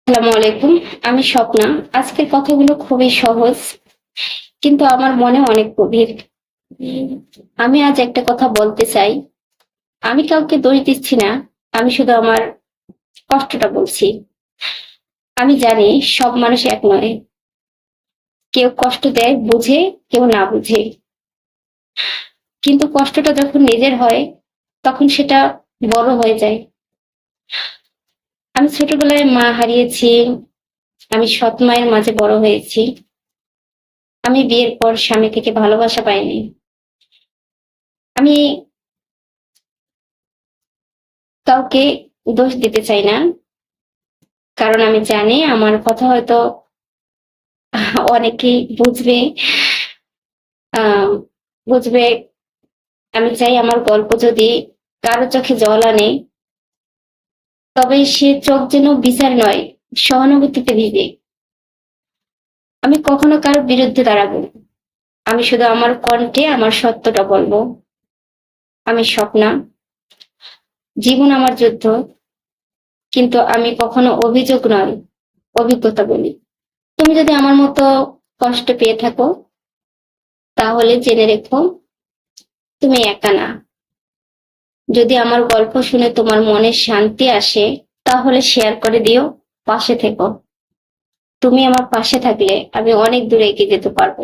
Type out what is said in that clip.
আসসালামু আলাইকুম। আমি স্বপ্না। আজকের কথাগুলো খুবই সহজ, কিন্তু আমার মনে অনেক গভীর। আমি আজ একটা কথা বলতে চাই। আমি কাউকে দোষ দিচ্ছি না। আমি শুধু আমার কষ্টটা বলছি। আমি জানি সব মানুষ এক নয়। কেউ কষ্ট দেয় বুঝে, কেউ না বুঝে। কিন্তু কষ্টটা যখন নিজের হয়, তখন সেটা বড় হয়ে যায়। আমি ছোটবেলায় মা হারিয়েছি। আমি সৎ মায়ের মাঝে বড় হয়েছি। আমি বিয়ের পর স্বামী থেকে ভালোবাসা পাইনি। আমি কাউকে দোষ দিতে চাই না, কারণ আমি জানি আমার কথা হয়তো অনেকেই বুঝবে। আহ বুঝবে। আমি চাই আমার গল্প যদি কারো চোখে জল আনে, তবে সে চোখ যেন বিচার নয়, সহানুভূতিতে ভিজে। আমি কখনো কারোর বিরুদ্ধে দাঁড়াবো না। আমি শুধু আমার কণ্ঠে আমার সত্যটা বলবো। আমি স্বপ্না। জীবন আমার যুদ্ধ, কিন্তু আমি কখনো অভিযোগ নয়, অভিজ্ঞতা বলি। তুমি যদি আমার মতো কষ্ট পেয়ে থাকো, তাহলে জেনে রেখো, তুমি একা না। যদি আমার গল্প শুনে তোমার মনে শান্তি আসে, তাহলে শেয়ার করে দিও। পাশে থেকো। তুমি আমার পাশে থাকলে আমি অনেক দূরে এগিয়ে যেতে পারবো।